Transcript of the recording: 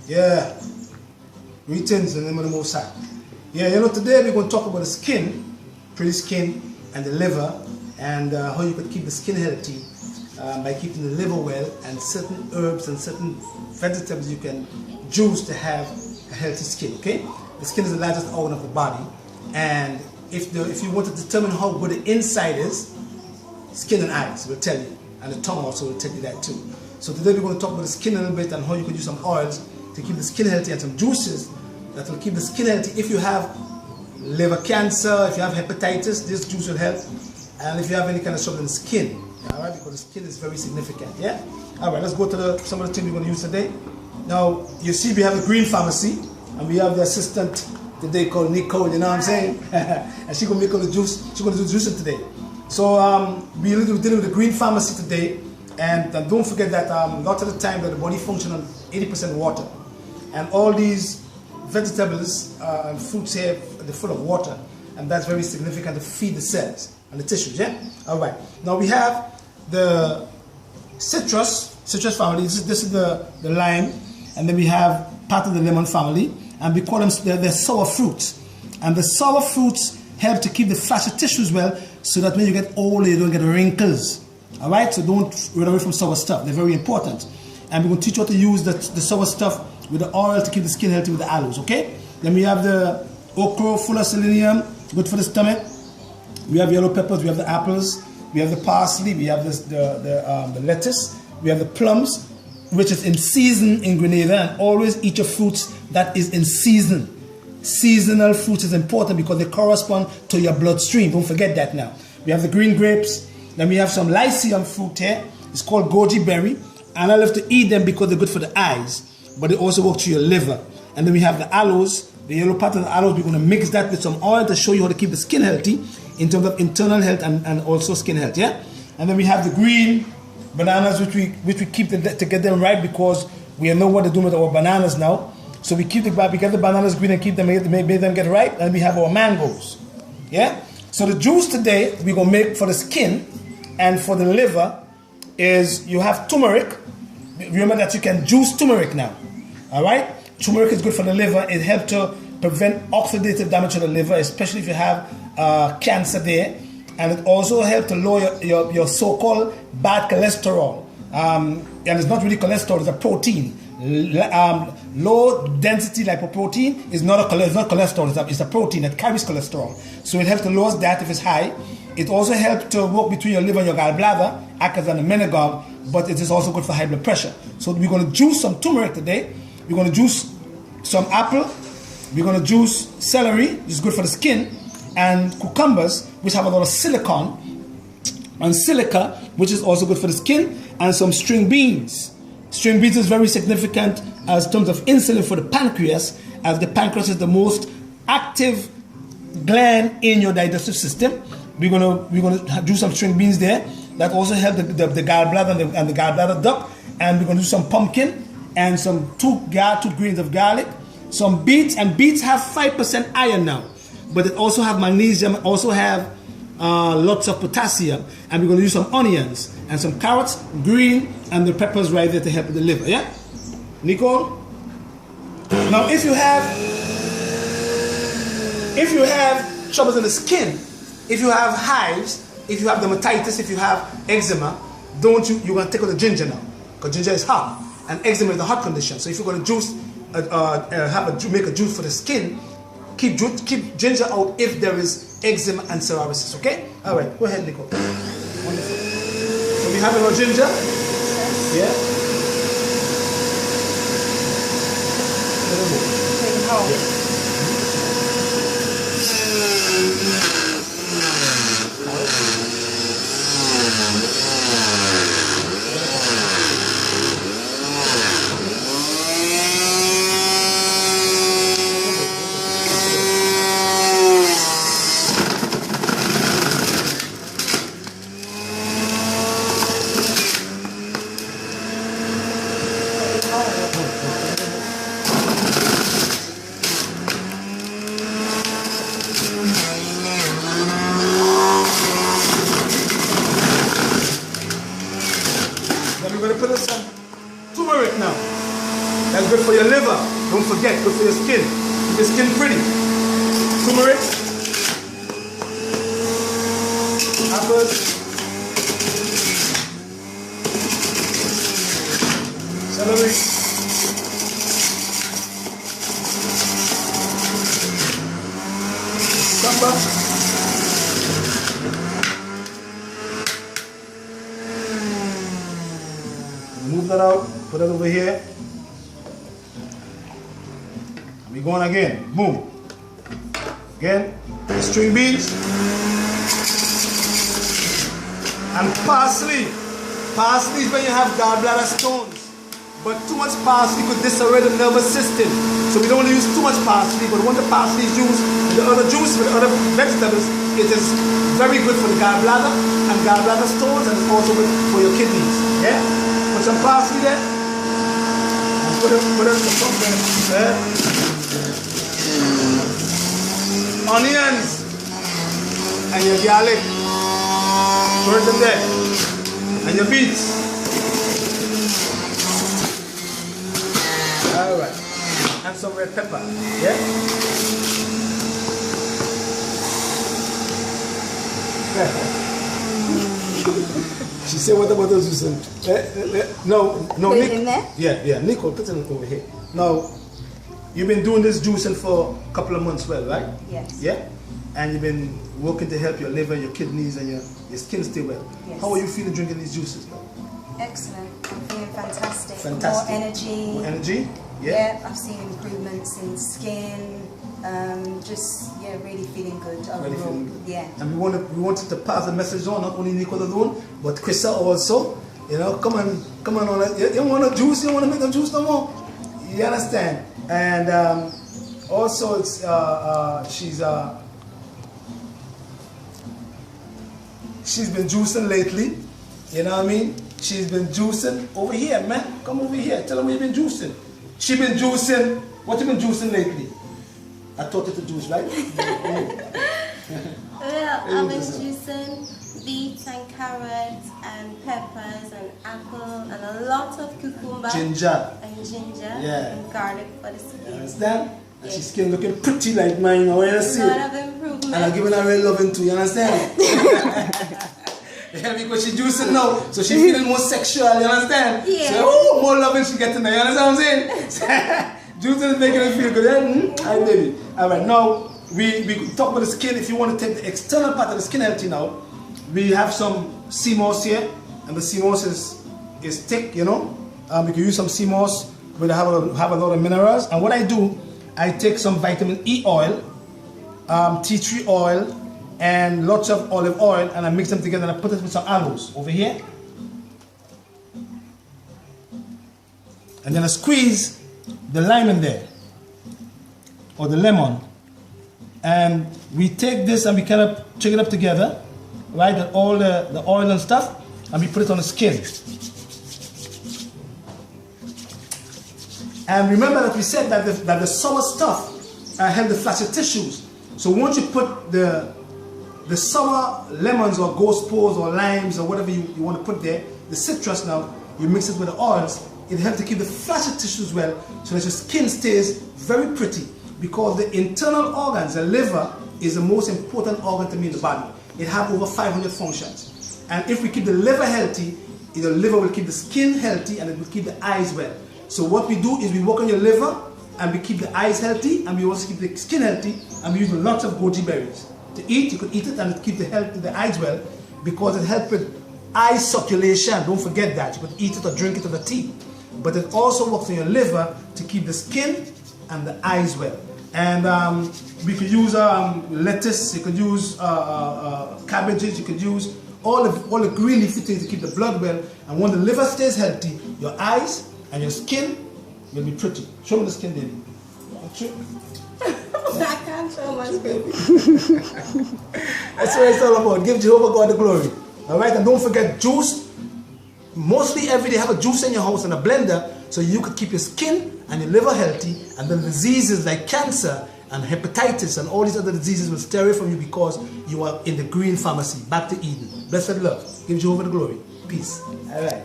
Yeah. Greetings in the name of the Most High. Yeah, you know, today we're going to talk about the skin, pretty skin, and the liver, and how you could keep the skin healthy by keeping the liver well, and certain herbs and certain vegetables you can juice to have a healthy skin, okay? The skin is the largest organ of the body, and if you want to determine how good the inside is, skin and eyes will tell you, and the tongue also will tell you that too. So today we're going to talk about the skin a little bit and how you can use some oils to keep the skin healthy and some juices that will keep the skin healthy. If you have liver cancer, if you have hepatitis, this juice will help. And if you have any kind of trouble in the skin, alright, because the skin is very significant, yeah? Alright, let's go to some of the things we're going to use today. Now, you see we have a green pharmacy, and we have the assistant today called Nicole, you know what I'm saying? And she's going to make all the juice, she's going to do the juicing today. So, we're dealing with the green pharmacy today, and don't forget that a lot of the time that the body functions on 80% water. And all these vegetables and fruits here, they're full of water, and that's very significant to feed the cells and the tissues, yeah? All right. Now we have the citrus family. This is the lime, and then we have part of the lemon family, and we call them the sour fruits. And the sour fruits help to keep the fascia tissues well, so that when you get old, you don't get wrinkles. All right? So don't run away from sour stuff. They're very important. And we're going to teach you how to use the sour stuff with the oil to keep the skin healthy with the aloes, okay? Then we have the okra, full of selenium, good for the stomach. We have yellow peppers, we have the apples, we have the parsley, we have the lettuce, we have the plums, which is in season in Grenada, and always eat your fruits that is in season. Seasonal fruits is important because they correspond to your bloodstream. Don't forget that now. We have the green grapes, then we have some lycium fruit here. It's called goji berry, and I love to eat them because they're good for the eyes, but they also work to your liver. And then we have the aloes, the yellow part of the aloes. We're going to mix that with some oil to show you how to keep the skin healthy in terms of internal health and also skin health, yeah? And then we have the green bananas, which we keep to get them right, because we know what to do with our bananas now. So we get the bananas green and keep them, make them get right. And we have our mangoes, yeah? So the juice today we're going to make for the skin and for the liver is, you have turmeric. Remember that you can juice turmeric now, all right? Turmeric is good for the liver. It helps to prevent oxidative damage to the liver, especially if you have cancer there. And it also helps to lower your so-called bad cholesterol. And it's not really cholesterol, it's a protein. Low density lipoprotein is not cholesterol, it's a protein that carries cholesterol. So it helps to lower that if it's high. It also helps to work between your liver and your gallbladder, acts as a menagol, but it is also good for high blood pressure. So we're going to juice some turmeric today. We're going to juice some apple. We're going to juice celery, which is good for the skin, and cucumbers, which have a lot of silicon, and silica, which is also good for the skin, and some string beans. String beans is very significant as terms of insulin for the pancreas, as the pancreas is the most active gland in your digestive system. We're gonna do some string beans there. That also help the gallbladder and the gallbladder duct. And we're gonna do some pumpkin and some two grains of garlic, some beets, and beets have 5% iron now, but it also have magnesium, also have lots of potassium. And we're gonna use some onions and some carrots, green, and the peppers right there to help with the liver, yeah? Nicole? Now if you have troubles in the skin, if you have hives, if you have dermatitis, if you have eczema, you're going to take out the ginger now, because ginger is hot, and eczema is a hot condition. So if you're going to make a juice for the skin, keep ginger out if there is eczema and psoriasis, okay? All right, go ahead, Nicole. Wonderful. So we have our ginger, yeah? Yeah. That's good for your liver. Don't forget, good for your skin. Keep your skin pretty. Turmeric. Apples. Celery. Cucumber. Move that out, put it over here. We're going again. Boom. Again, string beans. And parsley. Parsley is when you have gallbladder stones. But too much parsley could disarray the nervous system. So we don't use too much parsley, but when the parsley is used with the other juice, with the other vegetables, it is very good for the gallbladder and gallbladder stones, and it's also good for your kidneys. Yeah? Put some parsley there. And put it there. Onions and your garlic. Put them there. And your beets. Alright. And some red pepper. Yeah? She said, what about those juicing? No, Nick. In there? Yeah, Nicole, put it over here. Now, you've been doing this juicing for a couple of months, well, right? Yes. Yeah? And you've been working to help your liver, your kidneys, and your skin stay well. Yes. How are you feeling drinking these juices? Excellent. I'm feeling fantastic. Fantastic. More energy. More energy? Yeah, I've seen improvements in skin. Really feeling good overall. Really feeling good. Yeah. And we wanted to pass the message on, not only Nicole alone, but Krista also. You know, come on. You don't want a juice, you don't want to make a juice no more. You understand? And also, it's she's been juicing lately. You know what I mean? She's been juicing over here, man. Come over here. Tell them what you've been juicing. She's been juicing. What you been juicing lately? I taught you to juice, right? Well, I've been juicing beets and carrots and peppers and apple and a lot of cucumber. Ginger. And ginger. Yeah. And garlic for the You skin. understand? And Yes. she's skin looking pretty like mine. I want to see A lot it. of improvement. And I'm giving her real loving too, you understand? Yeah, because she's juicing now, so she's feeling more sexual, you understand? Yeah. So, more loving she getting there, you understand what I'm saying? Juicing is making her feel good, yeah? Alright, baby. Alright, now, we talk about the skin. If you want to take the external part of the skin healthy now, we have some sea moss here, and the sea moss is thick, you know? We can use some sea moss, but have a lot of minerals. And what I do, I take some vitamin E oil, tea tree oil, and lots of olive oil, and I mix them together and I put it with some aloes over here. And then I squeeze the lime in there, or the lemon. And we take this and we kind of check it up together, right? And all the oil and stuff, and we put it on the skin. And remember that we said that the sour stuff helps the flaccid tissues. So once you put the sour lemons or ghost pores or limes or whatever you want to put there, the citrus now, you mix it with the oils, it helps to keep the flaccid tissues well so that your skin stays very pretty, because the internal organs, the liver, is the most important organ to me in the body. It has over 500 functions. And if we keep the liver healthy, the liver will keep the skin healthy and it will keep the eyes well. So what we do is we work on your liver and we keep the eyes healthy and we also keep the skin healthy, and we use lots of goji berries. To eat, you could eat it and it keeps the eyes well, because it helps with eye circulation. Don't forget that. You could eat it or drink it or the tea. But it also works on your liver to keep the skin and the eyes well. And we could use lettuce, you could use cabbages, you could use all the green leafy things to keep the blood well. And when the liver stays healthy, your eyes and your skin will be pretty. Show me the skin, baby. I can't show much, baby. That's what it's all about. Give Jehovah God the glory. Alright, and don't forget juice. Mostly every day have a juice in your house and a blender so you could keep your skin and your liver healthy, and then diseases like cancer and hepatitis and all these other diseases will stay away from you because you are in the green pharmacy. Back to Eden. Blessed love. Give Jehovah the glory. Peace. Alright.